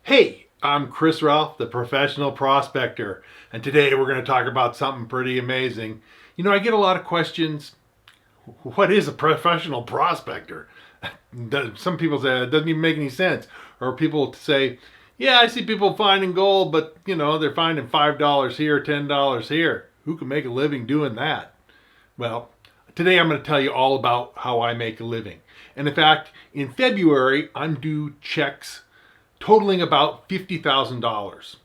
Hey, I'm Chris Ralph, the professional prospector, and today we're going to talk about something pretty amazing. I get a lot of questions. What is a professional prospector? Some people say it doesn't even make any sense. Or people say, yeah, I see people finding gold, but they're finding $5 here, $10 here. Who can make a living doing that? Well, today I'm going to tell you all about how I make a living. And in fact, in February, I'm due checks totaling about $50,000.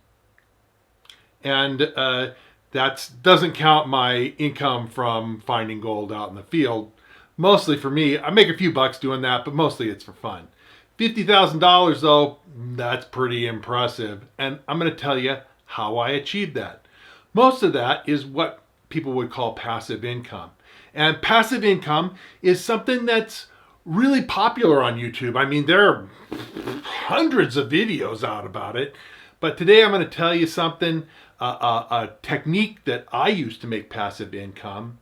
And that doesn't count my income from finding gold out in the field. Mostly for me, I make a few bucks doing that, but mostly it's for fun. $50,000 though, that's pretty impressive. And I'm going to tell you how I achieved that. Most of that is what people would call passive income. And passive income is something that's really popular on YouTube. I mean, there are hundreds of videos out about it. But today I'm going to tell you something, a technique that I use to make passive income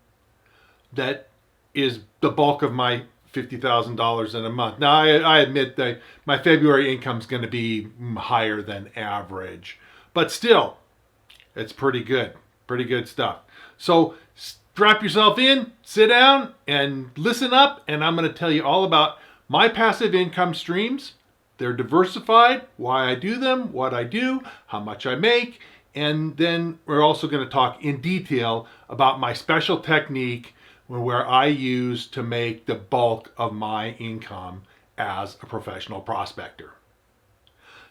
that is the bulk of my $50,000 in a month. Now, I admit that my February income is going to be higher than average, but still, it's pretty good. Pretty good stuff. So strap yourself in, sit down, and listen up, and I'm going to tell you all about my passive income streams. They're diversified, why I do them, what I do, how much I make, and then we're also going to talk in detail about my special technique where I use to make the bulk of my income as a professional prospector.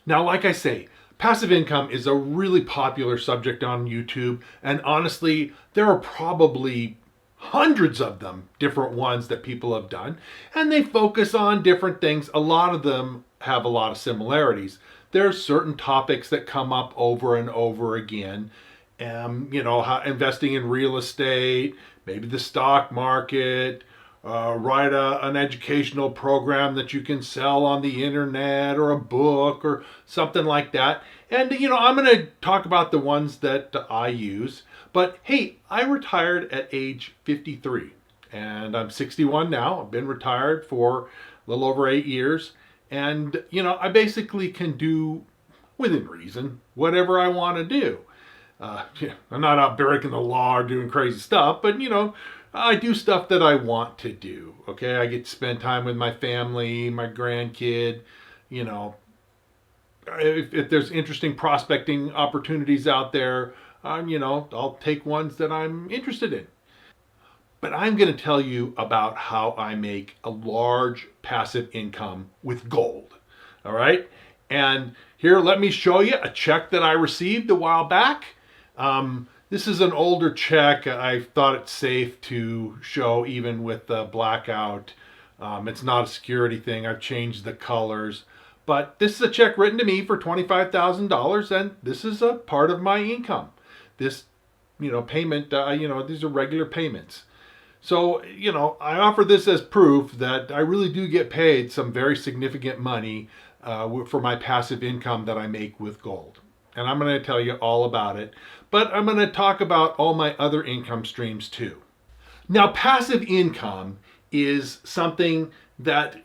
Now, like I say, passive income is a really popular subject on YouTube, and honestly, there are probably hundreds of them, different ones that people have done, and they focus on different things. A lot of them have a lot of similarities. There are certain topics that come up over and over again. How investing in real estate, maybe the stock market, write an educational program that you can sell on the internet, or a book or something like that. And I'm going to talk about the ones that I use. But hey, I retired at age 53 and I'm 61 now. I've been retired for a little over 8 years. And I basically can do, within reason, whatever I want to do. I'm not out breaking the law or doing crazy stuff, but I do stuff that I want to do. Okay, I get to spend time with my family, my grandkid. You know, if there's interesting prospecting opportunities out there, I'll take ones that I'm interested in. But I'm going to tell you about how I make a large passive income with gold. All right, and here, let me show you a check that I received a while back. This is an older check. I thought it's safe to show even with the blackout. It's not a security thing. I've changed the colors. But this is a check written to me for $25,000, and this is a part of my income. This, payment, these are regular payments. So, I offer this as proof that I really do get paid some very significant money for my passive income that I make with gold. And I'm going to tell you all about it. But I'm going to talk about all my other income streams too. Now, passive income is something that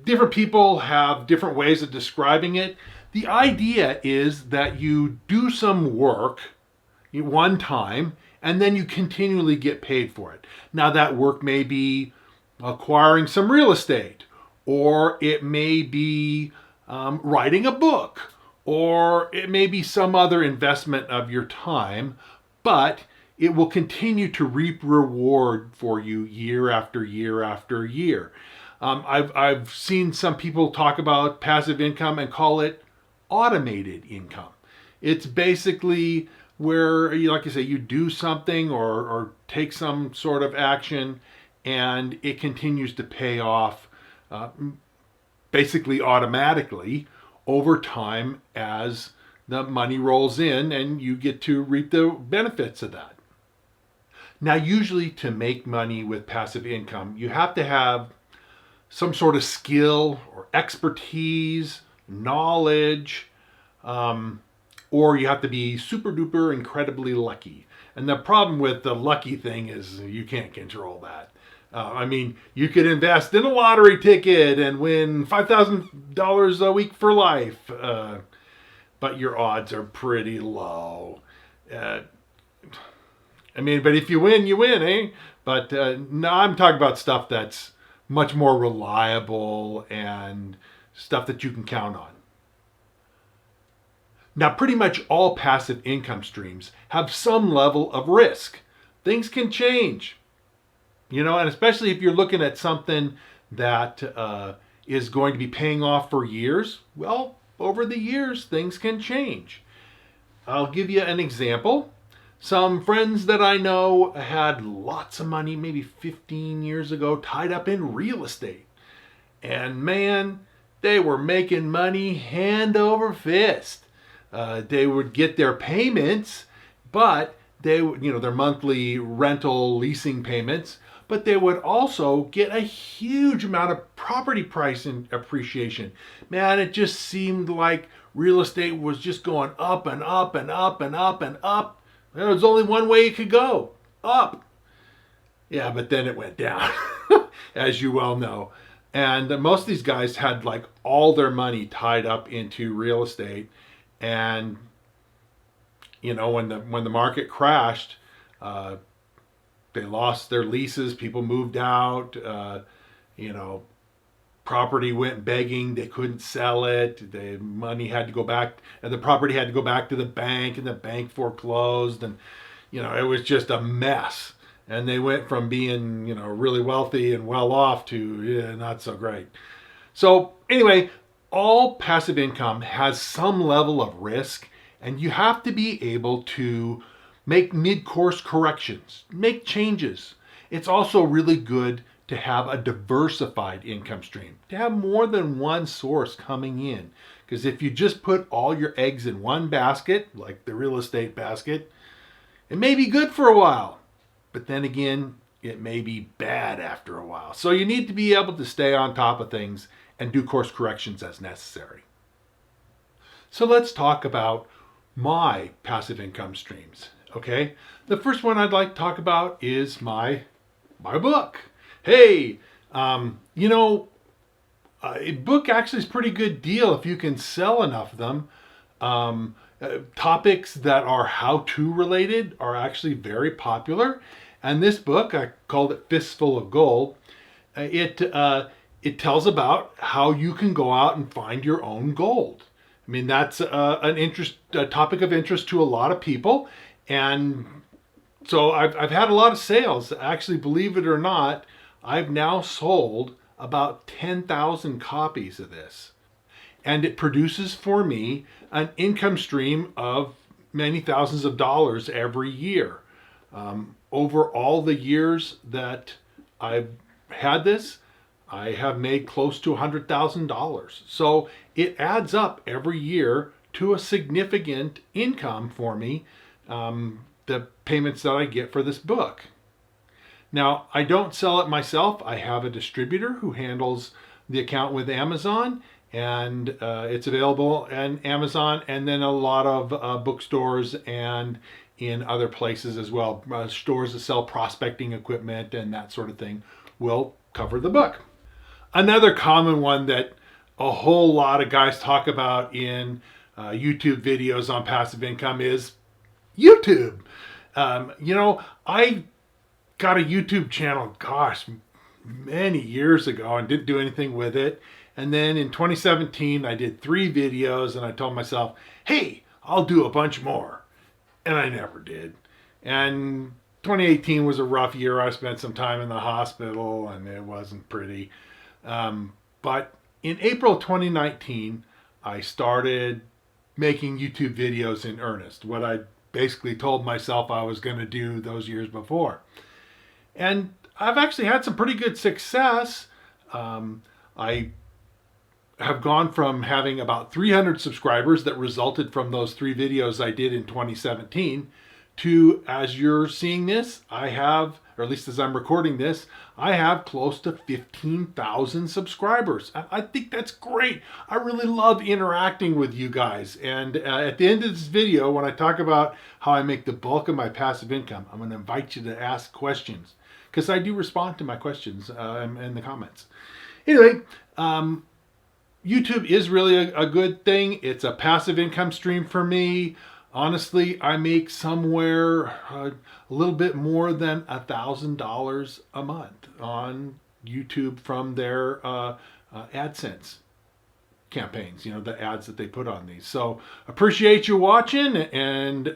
different people have different ways of describing it. The idea is that you do some work one time and then you continually get paid for it. Now, that work may be acquiring some real estate, or it may be writing a book, or it may be some other investment of your time, but it will continue to reap reward for you year after year after year. I've seen some people talk about passive income and call it automated income. It's basically where, like I say, you do something or take some sort of action and it continues to pay off basically automatically over time as the money rolls in and you get to reap the benefits of that. Now, usually to make money with passive income, you have to have some sort of skill or expertise, knowledge, or you have to be super duper incredibly lucky. And the problem with the lucky thing is you can't control that. I mean, you could invest in a lottery ticket and win $5,000 a week for life, but your odds are pretty low. Uh, I mean, but if you win, eh? But no, I'm talking about stuff that's much more reliable and stuff that you can count on. Now, pretty much all passive income streams have some level of risk. Things can change, and especially if you're looking at something that is going to be paying off for years, well, over the years, things can change. I'll give you an example. Some friends that I know had lots of money, maybe 15 years ago, tied up in real estate. And man, they were making money hand over fist. They would get their payments, but they would, their monthly rental leasing payments, but they would also get a huge amount of property price appreciation. Man, it just seemed like real estate was just going up and up and up and up and up. There was only one way it could go, up. Yeah, but then it went down, as you well know. And most of these guys had like all their money tied up into real estate. And when the market crashed, they lost their leases. People moved out. Property went begging. They couldn't sell it. The money had to go back, and the property had to go back to the bank, and the bank foreclosed, and it was just a mess. And they went from being really wealthy and well off to not so great. So anyway, all passive income has some level of risk, and you have to be able to make mid-course corrections, make changes. It's also really good to have a diversified income stream, to have more than one source coming in. Because if you just put all your eggs in one basket, like the real estate basket, it may be good for a while, but then again, it may be bad after a while. So you need to be able to stay on top of things and do course corrections as necessary. So let's talk about my passive income streams. Okay, the first one I'd like to talk about is my book. Hey, a book actually is a pretty good deal if you can sell enough of them. Topics that are how-to related are actually very popular. And this book, I called it Fistful of Gold. It tells about how you can go out and find your own gold. I mean, that's a topic of interest to a lot of people. And so I've had a lot of sales. Actually, believe it or not, I've now sold about 10,000 copies of this. And it produces for me an income stream of many thousands of dollars every year. Over all the years that I've had this, I have made close to $100,000. So it adds up every year to a significant income for me, the payments that I get for this book. Now, I don't sell it myself. I have a distributor who handles the account with Amazon, and it's available on Amazon and then a lot of bookstores and in other places as well. Stores that sell prospecting equipment and that sort of thing will cover the book. Another common one that a whole lot of guys talk about in YouTube videos on passive income is YouTube. I got a YouTube channel, many years ago and didn't do anything with it. And then in 2017, I did 3 videos and I told myself, hey, I'll do a bunch more. And I never did. And 2018 was a rough year. I spent some time in the hospital and it wasn't pretty. But in April 2019, I started making YouTube videos in earnest, what I basically told myself I was going to do those years before. And I've actually had some pretty good success. I have gone from having about 300 subscribers that resulted from those 3 videos I did in 2017 to, as you're seeing this, I have, or at least as I'm recording this, I have close to 15,000 subscribers. I think that's great. I really love interacting with you guys. And at the end of this video, when I talk about how I make the bulk of my passive income, I'm going to invite you to ask questions. because I do respond to my questions in the comments. Anyway, YouTube is really a good thing. It's a passive income stream for me. Honestly, I make somewhere a little bit more than $1,000 a month on YouTube from their AdSense campaigns, the ads that they put on these. So appreciate you watching, and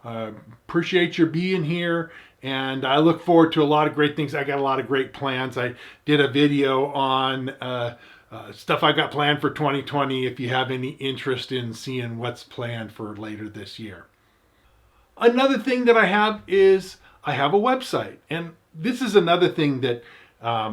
appreciate your being here. And I look forward to a lot of great things. I got a lot of great plans. I did a video on stuff I got planned for 2020 if you have any interest in seeing what's planned for later this year. Another thing that I have is I have a website. And this is another thing that I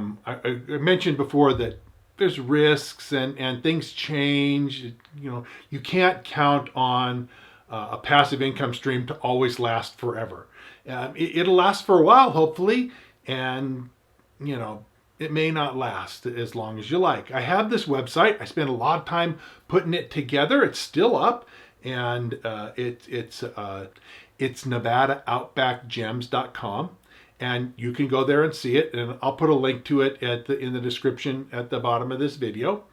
mentioned before, that there's risks and things change. You can't count on a passive income stream to always last forever. It'll last for a while, hopefully, and it may not last as long as you like. I have this website. I spent a lot of time putting it together. It's still up, and it's NevadaOutbackGems.com, and you can go there and see it. And I'll put a link to it in the description at the bottom of this video.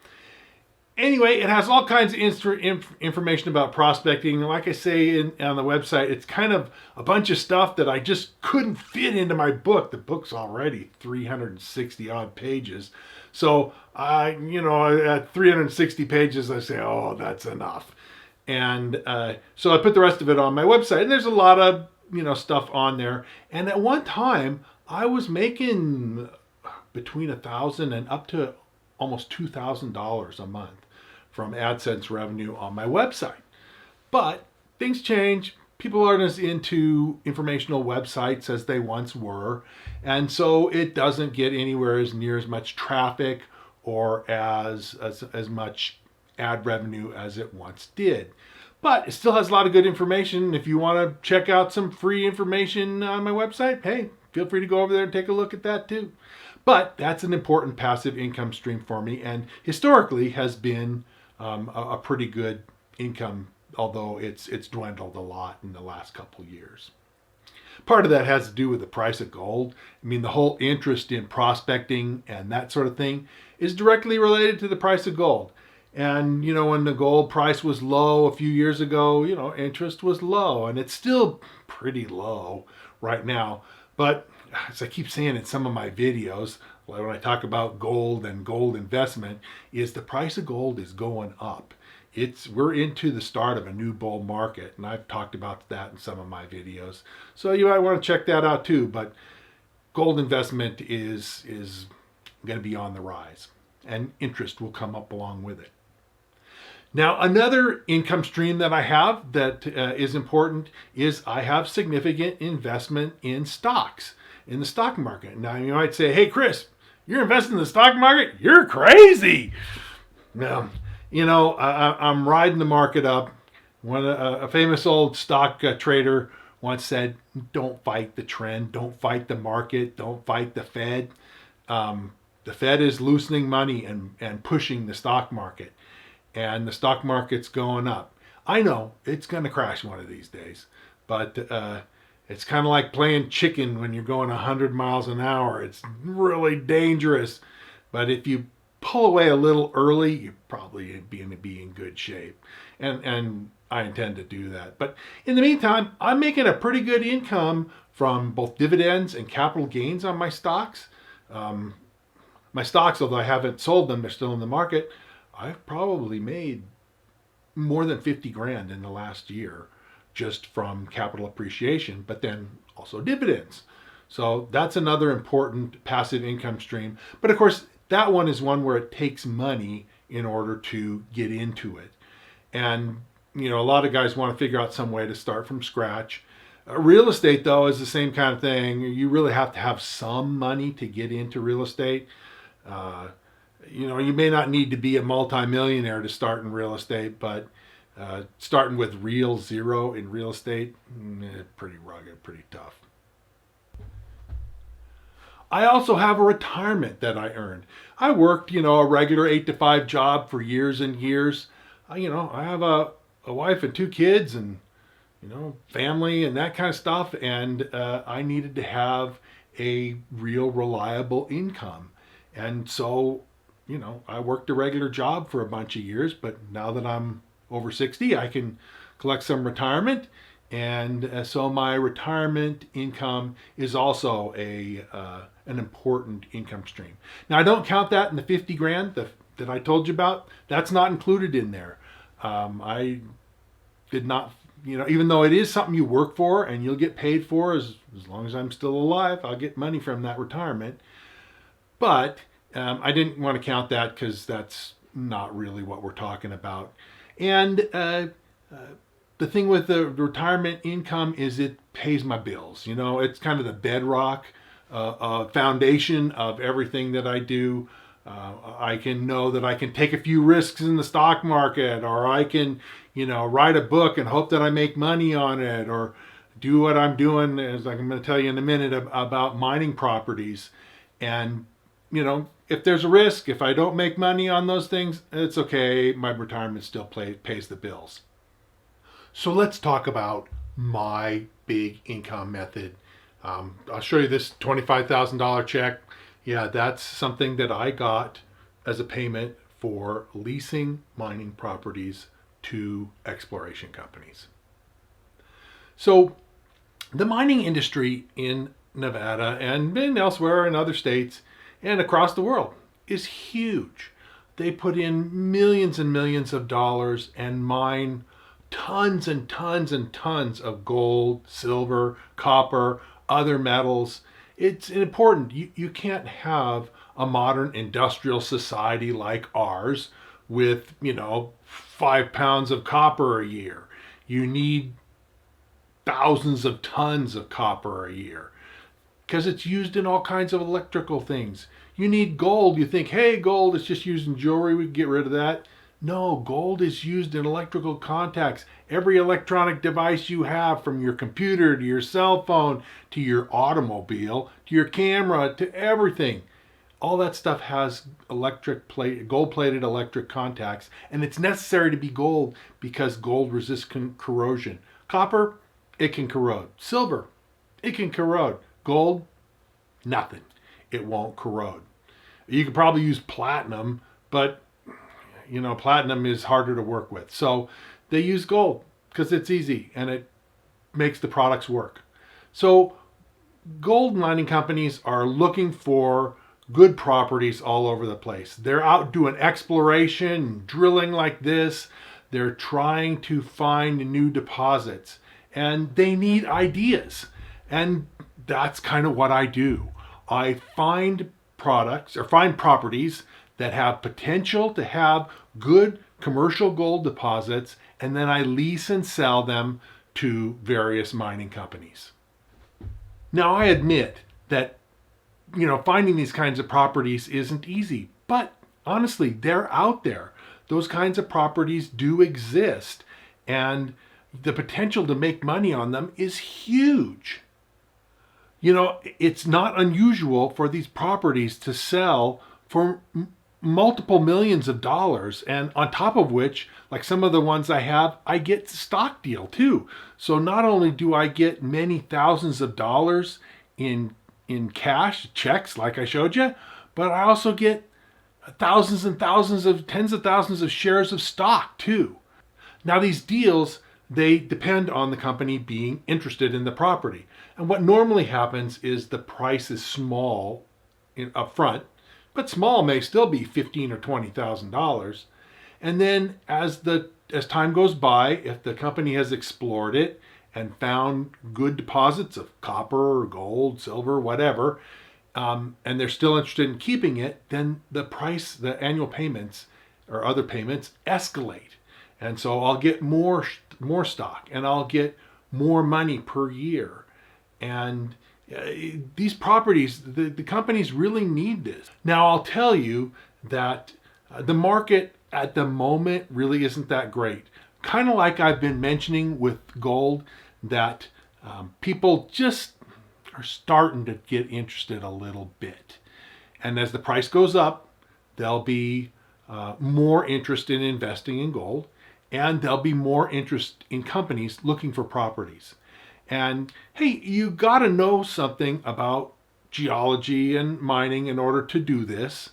Anyway, it has all kinds of information about prospecting. Like I say on the website, it's kind of a bunch of stuff that I just couldn't fit into my book. The book's already 360 odd pages. So at 360 pages, I say, oh, that's enough. And so I put the rest of it on my website. And there's a lot of, stuff on there. And at one time, I was making between $1,000 and up to almost $2,000 a month from AdSense revenue on my website. But things change. People aren't as into informational websites as they once were. And so it doesn't get anywhere as near as much traffic or as much ad revenue as it once did. But it still has a lot of good information. If you want to check out some free information on my website, hey, feel free to go over there and take a look at that too. But that's an important passive income stream for me, and historically has been a pretty good income, although it's dwindled a lot in the last couple years. Part of that has to do with the price of gold. I mean, the whole interest in prospecting and that sort of thing is directly related to the price of gold. And, when the gold price was low a few years ago, interest was low, and it's still pretty low right now. But as I keep saying in some of my videos, when I talk about gold and gold investment, is the price of gold is going up. We're into the start of a new bull market, and I've talked about that in some of my videos. So you might want to check that out too. But gold investment is going to be on the rise, and interest will come up along with it. Now, another income stream that I have that is important is I have significant investment in stocks, in the stock market. Now, you might say, hey, Chris, you're investing in the stock market? You're crazy. Now, I'm riding the market up. A famous old stock trader once said, don't fight the trend, don't fight the market, don't fight the Fed. The Fed is loosening money and pushing the stock market. And the stock market's going up. I know it's going to crash one of these days, but it's kind of like playing chicken when you're going 100 miles an hour. It's really dangerous, but if you pull away a little early, you probably be in good shape. And I intend to do that. But in the meantime, I'm making a pretty good income from both dividends and capital gains on my stocks. My stocks, although I haven't sold them, they're still in the market. I've probably made more than 50 grand in the last year just from capital appreciation, but then also dividends. So that's another important passive income stream. But of course, that one is one where it takes money in order to get into it. And, a lot of guys want to figure out some way to start from scratch. Real estate, though, is the same kind of thing. You really have to have some money to get into real estate. You may not need to be a multimillionaire to start in real estate, but starting with real zero in real estate, pretty rugged, pretty tough. I also have a retirement that I earned. I worked, a regular 8-to-5 job for years and years. I have a wife and 2 kids and, family and that kind of stuff. And I needed to have a real reliable income. And so, I worked a regular job for a bunch of years, but now that I'm over 60, I can collect some retirement. And so my retirement income is also an important income stream. Now, I don't count that in the 50 grand that I told you about. That's not included in there. I did not, even though it is something you work for and you'll get paid for as long as I'm still alive, I'll get money from that retirement. But I didn't want to count that because that's not really what we're talking about. And the thing with the retirement income is it pays my bills. It's kind of the bedrock foundation of everything that I do. I can know that I can take a few risks in the stock market, or I can, write a book and hope that I make money on it, or do what I'm doing, as I'm going to tell you in a minute, about mining properties. And, if there's a risk, if I don't make money on those things, it's okay. My retirement still pays the bills. So let's talk about my big income method. I'll show you this $25,000 check. Yeah, that's something that I got as a payment for leasing mining properties to exploration companies. So the mining industry in Nevada and elsewhere in other states and across the world is huge. They put in millions and millions of dollars and mine tons and tons and tons of gold, silver, copper, other metals. It's important. You can't have a modern industrial society like ours with, 5 pounds of copper a year. You need thousands of tons of copper a year because it's used in all kinds of electrical things. You need gold. You think, hey, gold is just used in jewelry. We can get rid of that. No, gold is used in electrical contacts. Every electronic device you have, from your computer to your cell phone to your automobile to your camera to everything, all that stuff has gold-plated electric contacts, and it's necessary to be gold because gold resists corrosion. Copper, it can corrode. Silver, it can corrode. Gold, nothing. It won't corrode. You could probably use platinum, but platinum is harder to work with. So they use gold because it's easy and it makes the products work. So gold mining companies are looking for good properties all over the place. They're out doing exploration, drilling like this. They're trying to find new deposits and they need ideas. And that's kind of what I do. I find properties that have potential to have good commercial gold deposits, and then I lease and sell them to various mining companies. Now, I admit that, finding these kinds of properties isn't easy, but honestly, they're out there. Those kinds of properties do exist, and the potential to make money on them is huge. It's not unusual for these properties to sell for multiple millions of dollars, and on top of which, like some of the ones I have, I get stock deal too. So not only do I get many thousands of dollars in cash checks like I showed you, but I also get thousands and thousands of tens of thousands of shares of stock too. Now these deals, they depend on the company being interested in the property. And what normally happens is the price is small up front, but small may still be $15,000 or $20,000. And then as time goes by, if the company has explored it and found good deposits of copper or gold, silver, whatever, and they're still interested in keeping it, then the price, the annual payments or other payments escalate. And so I'll get more stock and I'll get more money per year. And these properties, the companies really need this. Now, I'll tell you that the market at the moment really isn't that great. Kind of like I've been mentioning with gold, that people just are starting to get interested a little bit. And as the price goes up, there'll be more interest in investing in gold, and there'll be more interest in companies looking for properties. And hey, you got to know something about geology and mining in order to do this,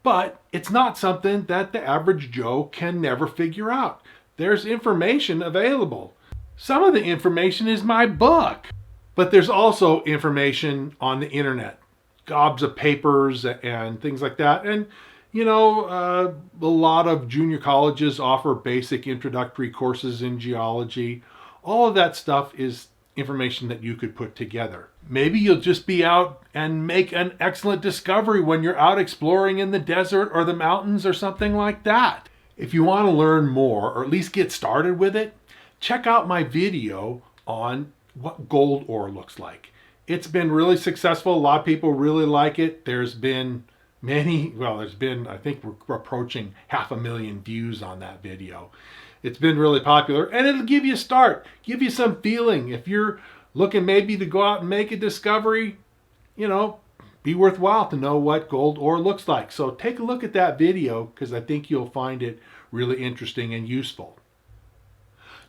but it's not something that the average Joe can never figure out. There's information available. Some of the information is my book, but there's also information on the internet, gobs of papers and things like that. And a lot of junior colleges offer basic introductory courses in geology. All of that stuff is information that you could put together. Maybe you'll just be out and make an excellent discovery when you're out exploring in the desert or the mountains or something like that. If you want to learn more, or at least get started with it, check out my video on what gold ore looks like. It's been really successful. A lot of people really like it. I think we're approaching 500,000 views on that video. It's been really popular, and it'll give you a start, give you some feeling. If you're looking maybe to go out and make a discovery, be worthwhile to know what gold ore looks like. So take a look at that video, because I think you'll find it really interesting and useful.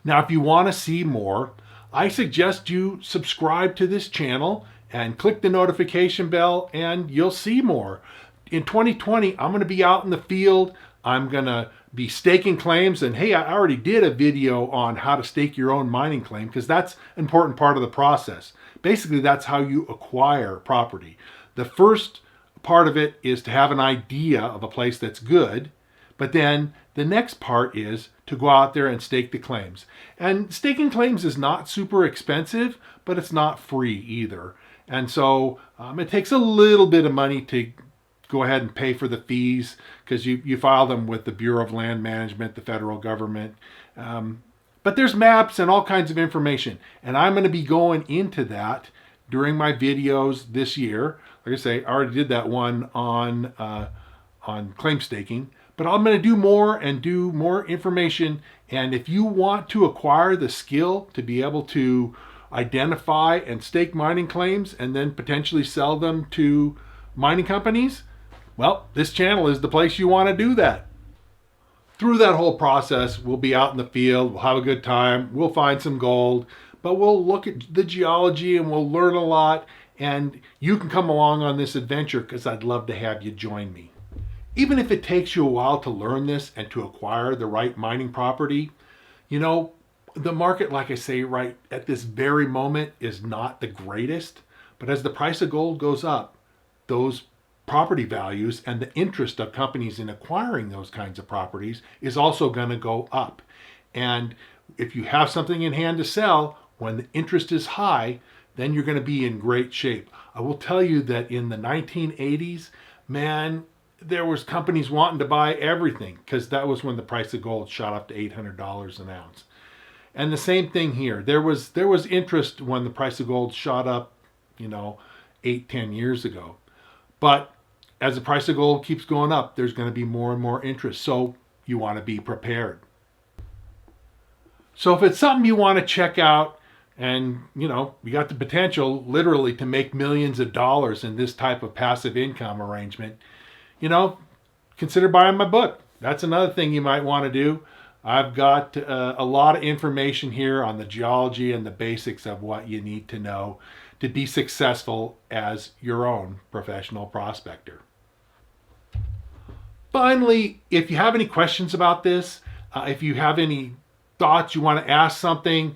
Now, if you want to see more, I suggest you subscribe to this channel and click the notification bell, and you'll see more. In 2020, I'm going to be out in the field. I'm going to be staking claims. And hey, I already did a video on how to stake your own mining claim, because that's an important part of the process. Basically, that's how you acquire property. The first part of it is to have an idea of a place that's good, but then the next part is to go out there and stake the claims. And staking claims is not super expensive, but it's not free either. And so it takes a little bit of money to go ahead and pay for the fees, because you file them with the Bureau of Land Management, the federal government. But there's maps and all kinds of information. And I'm going to be going into that during my videos this year. Like I say, I already did that one on claim staking. But I'm going to do more information. And if you want to acquire the skill to be able to identify and stake mining claims and then potentially sell them to mining companies, well, this channel is the place you want to do that. Through that whole process, we'll be out in the field, we'll have a good time, we'll find some gold, but we'll look at the geology and we'll learn a lot, and you can come along on this adventure, because I'd love to have you join me. Even if it takes you a while to learn this and to acquire the right mining property, the market, like I say, right at this very moment is not the greatest, but as the price of gold goes up, those property values and the interest of companies in acquiring those kinds of properties is also going to go up. And if you have something in hand to sell, when the interest is high, then you're going to be in great shape. I will tell you that in the 1980s, man, there was companies wanting to buy everything, because that was when the price of gold shot up to $800 an ounce. And the same thing here. There was interest when the price of gold shot up, 8-10 years ago. But as the price of gold keeps going up, there's going to be more and more interest. So you want to be prepared. So if it's something you want to check out, and you got the potential literally to make millions of dollars in this type of passive income arrangement, consider buying my book. That's another thing you might want to do. I've got a lot of information here on the geology and the basics of what you need to know to be successful as your own professional prospector. Finally, if you have any questions about this, if you have any thoughts, you want to ask something,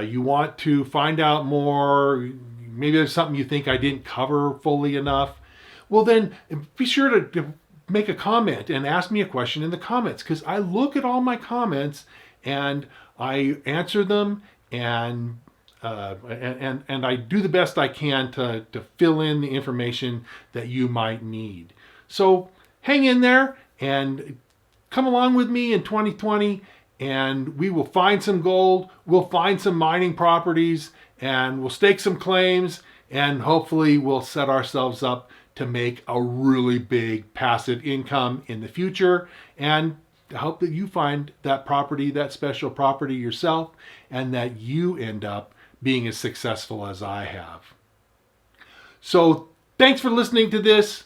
you want to find out more, maybe there's something you think I didn't cover fully enough, well then be sure to make a comment and ask me a question in the comments, because I look at all my comments and I answer them, and I do the best I can to fill in the information that you might need. So hang in there and come along with me in 2020, and we will find some gold, we'll find some mining properties, and we'll stake some claims, and hopefully we'll set ourselves up to make a really big passive income in the future, and I hope that you find that property, that special property yourself, and that you end up being as successful as I have. So thanks for listening to this.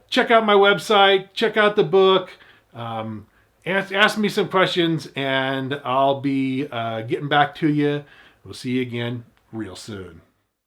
Check out my website, check out the book, ask me some questions, and I'll be getting back to you. We'll see you again real soon.